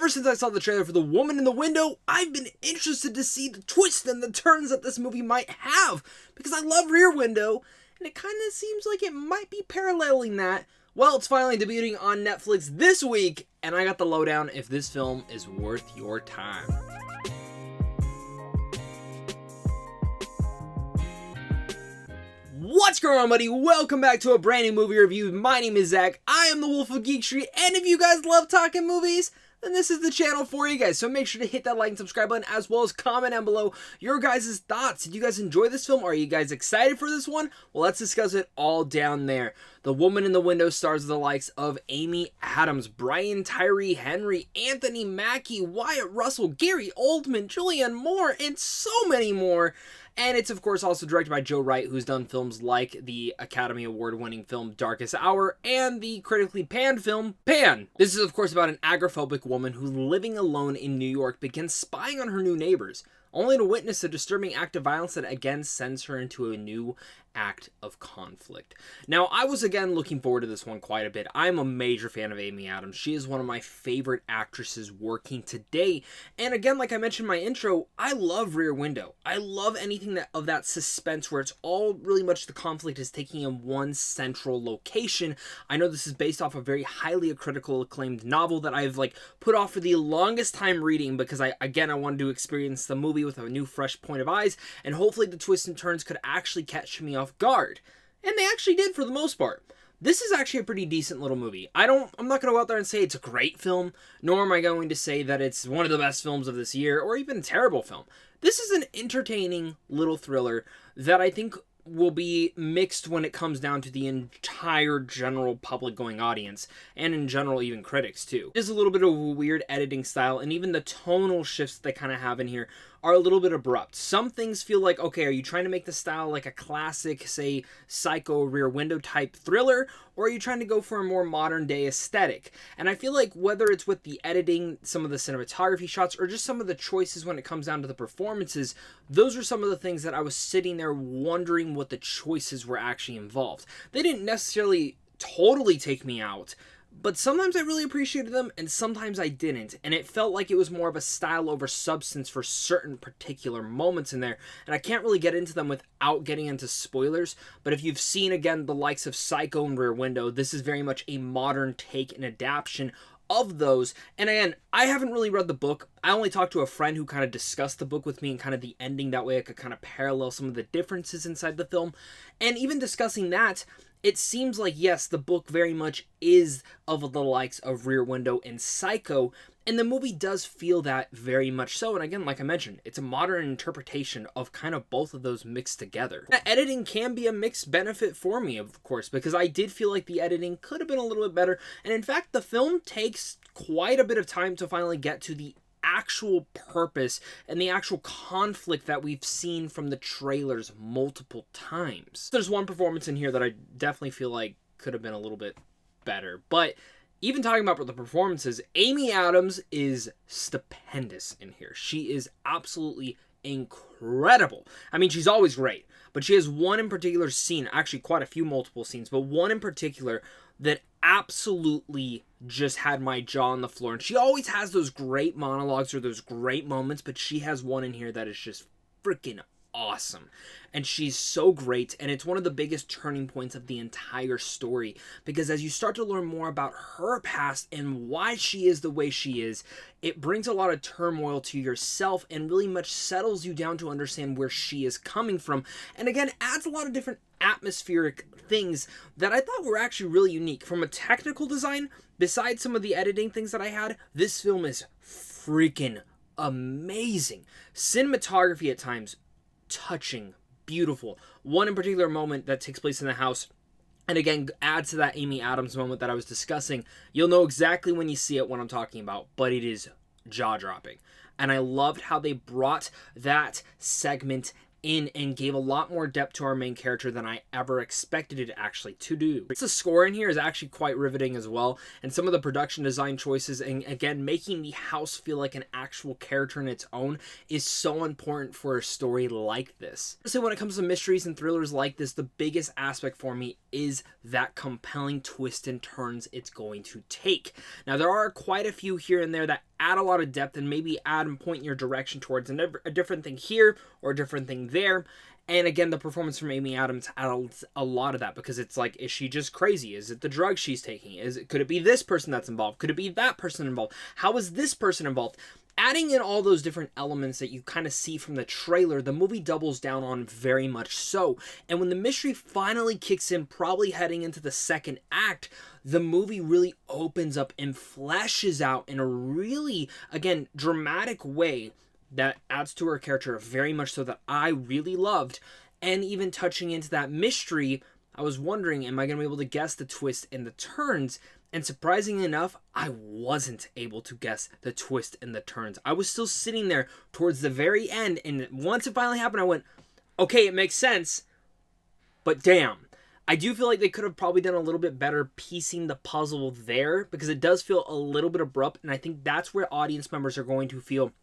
ever since I saw the trailer for The Woman in the Window, I've been interested to see the twists and the turns that this movie might have, because I love Rear Window, and it kind of seems like it might be paralleling that. Well, it's finally debuting on Netflix this week, and I got the lowdown if this film is worth your time. What's going on, buddy? Welcome back to a brand new movie review. My name is Zach. I am the Wolf of Geek Street, and if you guys love talking movies, then this is the channel for you guys. So make sure to hit that like and subscribe button, as well as comment down below your guys' thoughts. Did you guys enjoy this film? Are you guys excited for this one? Well, let's discuss it all down there. The Woman in the Window stars the likes of Amy Adams, Brian Tyree Henry, Anthony Mackie, Wyatt Russell, Gary Oldman, Julianne Moore, and so many more. And it's, of course, also directed by Joe Wright, who's done films like the Academy Award-winning film Darkest Hour and the critically panned film Pan. This is, of course, about an agoraphobic woman who, living alone in New York, begins spying on her new neighbors, only to witness a disturbing act of violence that again sends her into a new act of conflict. Now, I was again looking forward to this one quite a bit. I'm a major fan of Amy Adams. She is one of my favorite actresses working today. And again, like I mentioned in my intro, I love Rear Window. I love anything of that suspense where it's all really much the conflict is taking in one central location. I know this is based off a very highly critical acclaimed novel that I've put off for the longest time reading because I wanted to experience the movie with a new fresh point of eyes, and hopefully the twists and turns could actually catch me off guard. And they actually did for the most part. This is actually a pretty decent little movie. I'm not going to go out there and say it's a great film, nor am I going to say that it's one of the best films of this year, or even a terrible film. This is an entertaining little thriller that I think will be mixed when it comes down to the entire general public going audience, and in general even critics too. There's a little bit of a weird editing style, and even the tonal shifts they kind of have in here are a little bit abrupt. Some things feel like, okay, are you trying to make the style like a classic, say, Psycho Rear Window type thriller, or are you trying to go for a more modern day aesthetic? And I feel like whether it's with the editing, some of the cinematography shots, or just some of the choices when it comes down to the performances, those are some of the things that I was sitting there wondering what the choices were actually involved. They didn't necessarily totally take me out, but sometimes I really appreciated them, and sometimes I didn't. And it felt like it was more of a style over substance for certain particular moments in there. And I can't really get into them without getting into spoilers. But if you've seen, again, the likes of Psycho and Rear Window, this is very much a modern take and adaptation of those. And again, I haven't really read the book. I only talked to a friend who kind of discussed the book with me and kind of the ending. That way I could kind of parallel some of the differences inside the film. And even discussing that, it seems like, yes, the book very much is of the likes of Rear Window and Psycho, and the movie does feel that very much so. And again, like I mentioned, it's a modern interpretation of kind of both of those mixed together. Now, editing can be a mixed benefit for me, of course, because I did feel like the editing could have been a little bit better. And in fact, the film takes quite a bit of time to finally get to the actual purpose and the actual conflict that we've seen from the trailers multiple times. There's one performance in here that I definitely feel like could have been a little bit better, but even talking about the performances, Amy Adams is stupendous in here. She is absolutely incredible. I mean, she's always great, but she has one in particular scene, actually quite a few multiple scenes, but one in particular that absolutely just had my jaw on the floor. And she always has those great monologues or those great moments, but she has one in here that is just freaking awesome. And she's so great, and it's one of the biggest turning points of the entire story, because as you start to learn more about her past and why she is the way she is, it brings a lot of turmoil to yourself and really much settles you down to understand where she is coming from. And again, adds a lot of different atmospheric things that I thought were actually really unique. From a technical design, besides some of the editing things that I had, this film is freaking amazing. Cinematography at times, touching, beautiful. One in particular moment that takes place in the house, and again adds to that Amy Adams moment that I was discussing. You'll know exactly when you see it what I'm talking about, but it is jaw-dropping. And I loved how they brought that segment in and gave a lot more depth to our main character than I ever expected it actually to do. The score in here is actually quite riveting as well, and some of the production design choices, and again making the house feel like an actual character in its own, is so important for a story like this. So when it comes to mysteries and thrillers like this, the biggest aspect for me is that compelling twist and turns it's going to take. Now, there are quite a few here and there that add a lot of depth and maybe add and point your direction towards a different thing here or a different thing there. And again, the performance from Amy Adams adds a lot of that, because it's like, is she just crazy? Is it the drugs she's taking? Could it be this person that's involved? Could it be that person involved? How is this person involved? Adding in all those different elements that you kind of see from the trailer, the movie doubles down on very much so. And when the mystery finally kicks in, probably heading into the second act, the movie really opens up and fleshes out in a really, again, dramatic way that adds to her character very much so, that I really loved. And even touching into that mystery, I was wondering, am I going to be able to guess the twist and the turns? And surprisingly enough, I wasn't able to guess the twist and the turns. I was still sitting there towards the very end, and once it finally happened, I went, okay, it makes sense, but damn. I do feel like they could have probably done a little bit better piecing the puzzle there, because it does feel a little bit abrupt, and I think that's where audience members are going to feel,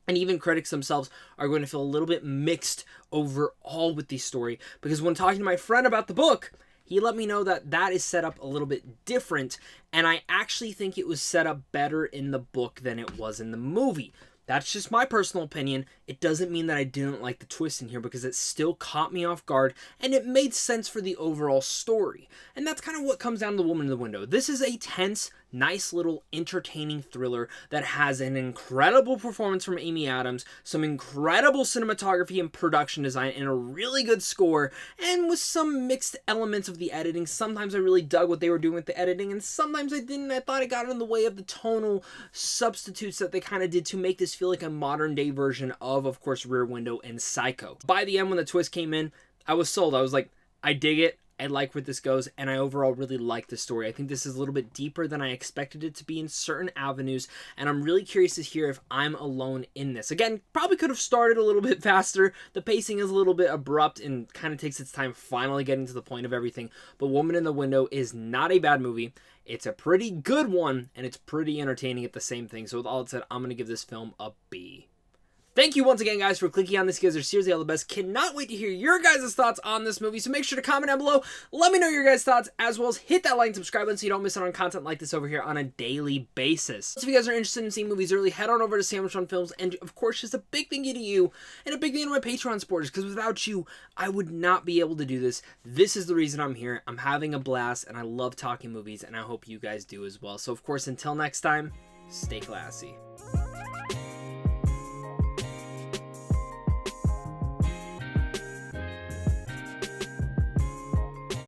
and even critics themselves are going to feel a little bit mixed overall with the story. Because when talking to my friend about the book, he let me know that that is set up a little bit different, and I actually think it was set up better in the book than it was in the movie. That's just my personal opinion. It doesn't mean that I didn't like the twist in here, because it still caught me off guard and it made sense for the overall story. And that's kind of what comes down to The Woman in the Window. This is a tense, nice little entertaining thriller that has an incredible performance from Amy Adams, some incredible cinematography and production design, and a really good score, and with some mixed elements of the editing. Sometimes I really dug what they were doing with the editing, and sometimes I didn't. I thought it got in the way of the tonal substitutes that they kind of did to make this feel like a modern day version of course, Rear Window and Psycho. By the end, when the twist came in, I was sold. I was like, I dig it. I like where this goes, and I overall really like the story. I think this is a little bit deeper than I expected it to be in certain avenues, and I'm really curious to hear if I'm alone in this. Again, probably could have started a little bit faster. The pacing is a little bit abrupt and kind of takes its time finally getting to the point of everything, but Woman in the Window is not a bad movie. It's a pretty good one, and it's pretty entertaining at the same thing. So with all that said, I'm going to give this film a B. Thank you once again, guys, for clicking on this. You guys are seriously all the best. Cannot wait to hear your guys' thoughts on this movie, so make sure to comment down below. Let me know your guys' thoughts, as well as hit that like and subscribe button so you don't miss out on content like this over here on a daily basis. If you guys are interested in seeing movies early, head on over to Sandwich on Films, and of course, just a big thank you to you, and a big thank you to my Patreon supporters, because without you, I would not be able to do this. This is the reason I'm here. I'm having a blast, and I love talking movies, and I hope you guys do as well. So, of course, until next time, stay classy.